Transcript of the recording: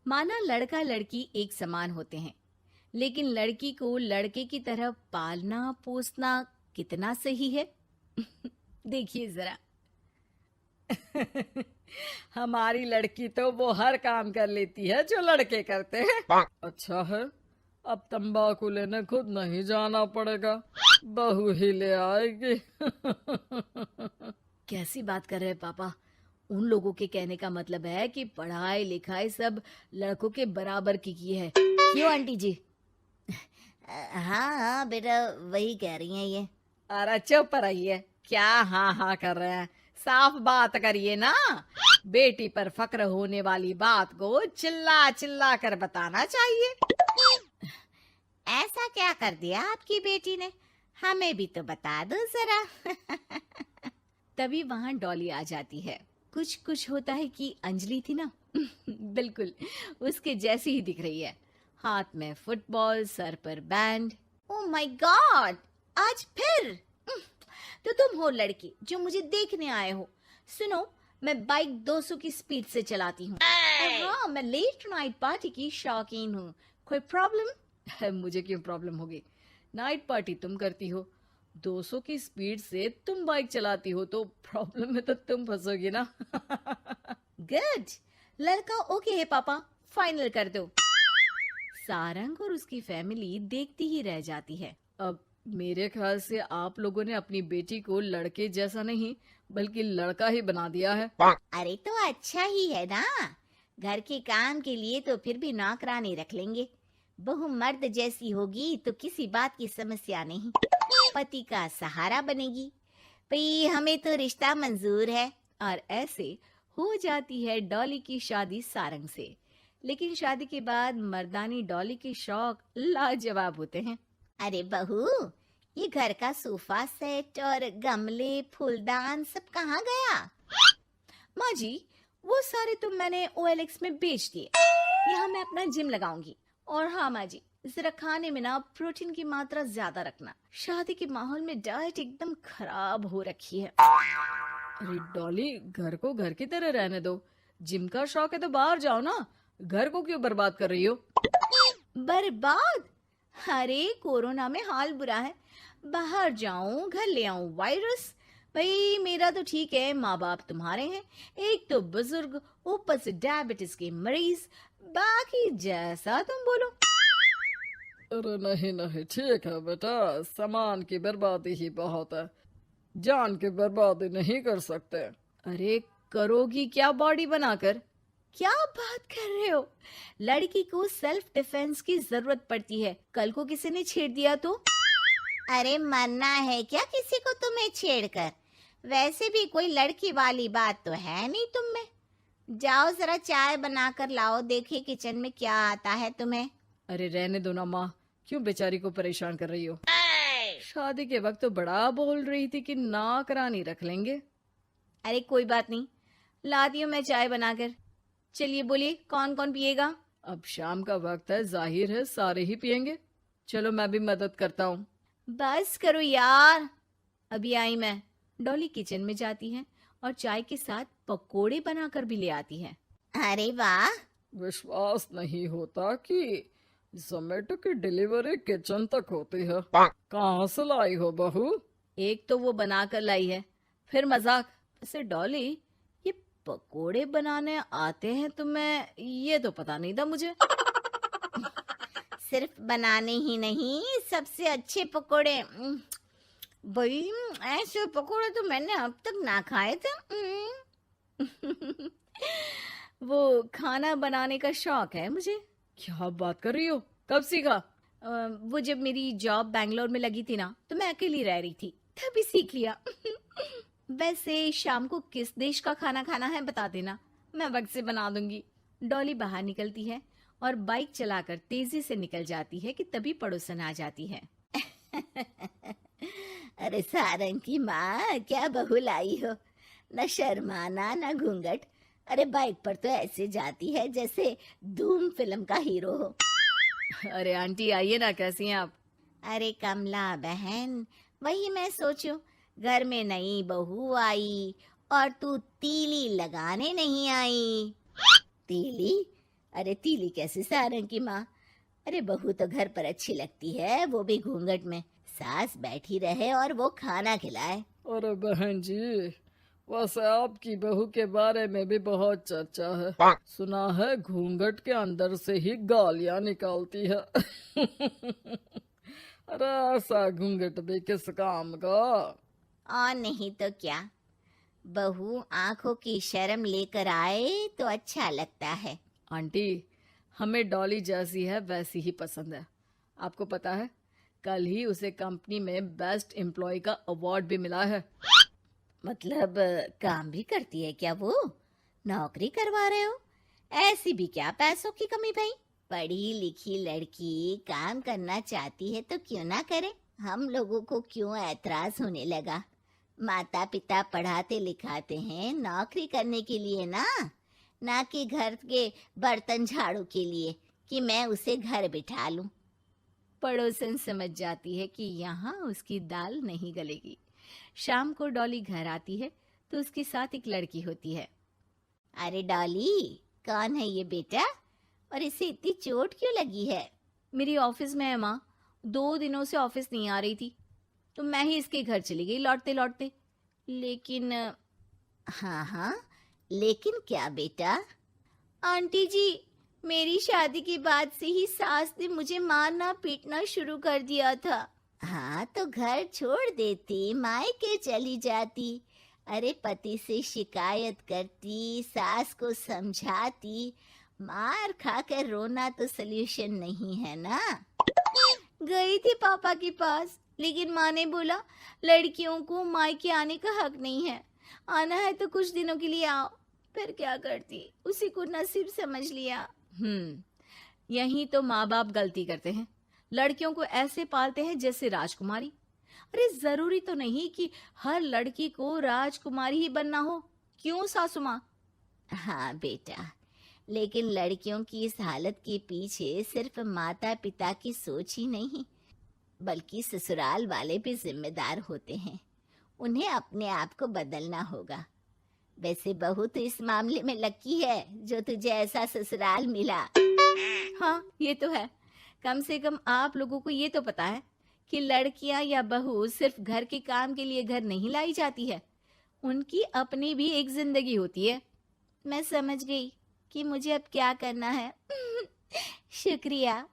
माना लड़का लड़की एक समान होते हैं, लेकिन लड़की को लड़के की तरह पालना पोसना कितना सही है? देखिए जरा। हमारी लड़की तो वो हर काम कर लेती है जो लड़के करते हैं। अच्छा है, अब तंबाकू लेने खुद नहीं जाना पड़ेगा, बहू ही ले आएगी। कैसी बात कर रहे हैं पापा? उन लोगों के कहने का मतलब है कि पढ़ाई लिखाई सब लड़कों के बराबर की है। क्यों आंटी जी? हाँ हाँ बेटा, वही कह रही हैं ये। अरे चुप रहिए, क्या हाँ हाँ कर रहे हैं? साफ बात करिए ना। बेटी पर फक्र होने वाली बात को चिल्ला चिल्ला कर बताना चाहिए। ऐसा क्या कर दिया आपकी बेटी ने? हमें भी तो बता दो जरा। तभी वहां डॉली आ जाती है। कुछ कुछ होता है कि अंजलि थी ना, बिल्कुल उसके जैसी ही दिख रही है। हाथ में फुटबॉल, सर पर बैंड। ओह माय गॉड, आज फिर? तो तुम हो लड़की जो मुझे देखने आए हो। सुनो, मैं बाइक 200 की स्पीड से चलाती हूँ। और हाँ, मैं लेट नाइट पार्टी की शौकीन हूँ। कोई प्रॉब्लम? मुझे क्यों प्रॉब्लम होगी? नाइट पार्टी तुम करती हो, 200 की स्पीड से तुम बाइक चलाती हो, तो प्रॉब्लम में तो तुम फंसोगी ना। गुड, लड़का ओके है पापा, फाइनल कर दो। सारंग और उसकी फैमिली देखती ही रह जाती है। अब मेरे ख्याल से आप लोगों ने अपनी बेटी को लड़के जैसा नहीं बल्कि लड़का ही बना दिया है। अरे तो अच्छा ही है ना, घर के काम के लिए तो फिर भी नौकरानी रख लेंगे। बहू मर्द जैसी होगी तो किसी बात की समस्या नहीं, पति का सहारा बनेगी। भाई हमें तो रिश्ता मंजूर है। और ऐसे हो जाती है डॉली की शादी सारंग से। लेकिन शादी के बाद मर्दानी डॉली के शौक लाजवाब होते हैं। अरे बहू, ये घर का सोफा सेट और गमले फूलदान सब कहाँ गया? माँ जी, वो सारे तो मैंने OLX में बेच दिए। यहाँ मैं अपना जिम लगाऊंगी। और हाँ माँ जी, जरा खाने में ना प्रोटीन की मात्रा ज्यादा रखना। शादी के माहौल में डाइट एकदम खराब हो रखी है। अरे डॉली, घर को घर की तरह रहने दो। जिम का शौक है तो बाहर जाओ ना, घर को क्यों बर्बाद कर रही हो? बर्बाद? अरे कोरोना में हाल बुरा है, बाहर जाऊं घर ले आऊं वायरस। भाई मेरा तो ठीक है, माँ बाप तुम्हारे हैं, एक तो बुजुर्ग, ऊपर से डायबिटीज के मरीज। बाकी जैसा तुम बोलो। अरे नहीं नहीं, ठीक है बेटा, सामान की बर्बादी ही बहुत है, जान की बर्बादी नहीं कर सकते। अरे करोगी क्या बॉडी बनाकर? क्या बात कर रहे हो? लड़की को सेल्फ डिफेंस की जरूरत पड़ती है, कल को किसी ने छेड़ दिया तो? अरे मरना है क्या किसी को तुम्हें छेड़कर? वैसे भी कोई लड़की वाली बात तो है नहीं तुम में। जाओ जरा चाय बनाकर लाओ, देखे किचन में क्या आता है तुम्हें। अरे रहने दो ना माँ, क्यों बेचारी को परेशान कर रही हो? शादी के वक्त तो बड़ा बोल रही थी कि नौकरानी रख लेंगे। अरे कोई बात नहीं, लाती हूँ मैं चाय बनाकर। चलिए बोलिए, कौन कौन पिएगा? अब शाम का वक्त है, जाहिर है सारे ही पियेंगे। चलो मैं भी मदद करता हूँ। बस करो यार, अभी आई मैं। डॉली किचन में जाती है और चाय के साथ पकोड़े बनाकर भी ले आती है। अरे वाह, विश्वास नहीं होता कि जोमेटो की डिलीवरी किचन तक होती है। कहाँ से लाई हो बहू? एक तो वो बनाकर लाई है, फिर मजाक। वैसे डॉली, ये पकोड़े बनाने आते हैं तुम्हें? ये तो पता नहीं था मुझे। सिर्फ बनाने ही नहीं, सबसे अच्छे पकोड़े। भाई ऐसे पकोड़े तो मैंने अब तक ना खाए थे। वो खाना बनाने का शौक है मुझे। क्या बात कर रही हो, कब सीखा? वो जब मेरी जॉब बैंगलोर में लगी थी ना, तो मैं अकेली रह रही थी, तभी सीख लिया। वैसे शाम को किस देश का खाना खाना है बता देना, मैं वक्त से बना दूंगी। डॉली बाहर निकलती है और बाइक चलाकर तेजी से निकल जाती है कि तभी पड़ोसन आ जाती है। अरे सारंग की माँ, क्या बहू लाई हो, न शर्माना न घूंघट। अरे बाइक पर तो ऐसे जाती है जैसे धूम फिल्म का हीरो हो। अरे आंटी आइए ना, कैसी हैं आप? अरे कमला बहन, वही मैं सोचूं, घर में नई बहू आई और तू तीली लगाने नहीं आई। तीली? अरे तीली कैसे सारंग की माँ। अरे बहू तो घर पर अच्छी लगती है, वो भी घूंघट में। सास बैठी रहे और वो खाना खिलाए। अरे बहन जी, वैसे आपकी बहू के बारे में भी बहुत चर्चा है। सुना है घूंघट के अंदर से ही गालियां निकालती है। अरे ऐसा घूंघट भी किस काम का। और नहीं तो क्या, बहू आंखों की शर्म लेकर आए तो अच्छा लगता है। आंटी, हमें डॉली जैसी है वैसी ही पसंद है। आपको पता है, कल ही उसे कंपनी में बेस्ट एम्प्लॉय का अवार्ड भी मिला है। मतलब काम भी करती है क्या वो? नौकरी करवा रहे हो? ऐसी भी क्या पैसों की कमी भाई? पढ़ी लिखी लड़की काम करना चाहती है तो क्यों ना करे। हम लोगों को क्यों ऐतराज होने लगा? माता पिता पढ़ाते लिखाते हैं नौकरी करने के लिए ना कि घर के बर्तन झाड़ू के लिए कि मैं उसे घर बिठा लूं। पड़ोसन समझ जाती है कि यहाँ उसकी दाल नहीं गलेगी। शाम को डॉली घर आती है तो उसके साथ एक लड़की होती है। अरे डॉली, कौन है ये बेटा और इसे इतनी चोट क्यों लगी है? मेरी ऑफिस में है माँ, 2 दिनों से ऑफिस नहीं आ रही थी तो मैं ही इसके घर चली गई लौटते लौटते। लेकिन हाँ, लेकिन क्या बेटा? आंटी जी, मेरी शादी के बाद से ही सास ने मुझे मारना पीटना शुरू कर दिया था। हाँ तो घर छोड़ देती, मायके चली जाती। अरे पति से शिकायत करती, सास को समझाती। मार खाकर रोना तो सल्यूशन नहीं है ना। गई थी पापा के पास, लेकिन माँ ने बोला लड़कियों को मायके आने का हक नहीं है, आना है तो कुछ दिनों के लिए आओ। फिर क्या करती, उसी को नसीब समझ लिया। यही तो माँ बाप गलती करते हैं, लड़कियों को ऐसे पालते हैं जैसे राजकुमारी। अरे जरूरी तो नहीं कि हर लड़की को राजकुमारी ही बनना हो, क्यों सासू माँ? हाँ बेटा, लेकिन लड़कियों की इस हालत के पीछे सिर्फ माता पिता की सोच ही नहीं, बल्कि ससुराल वाले भी जिम्मेदार होते हैं। उन्हें अपने आप को बदलना होगा। वैसे बहू तो इस मामले में लकी है जो तुझे ऐसा ससुराल मिला। हाँ, ये तो है। कम से कम आप लोगों को ये तो पता है कि लड़कियां या बहू सिर्फ घर के काम के लिए घर नहीं लाई जाती है, उनकी अपनी भी एक जिंदगी होती है। मैं समझ गई कि मुझे अब क्या करना है। शुक्रिया।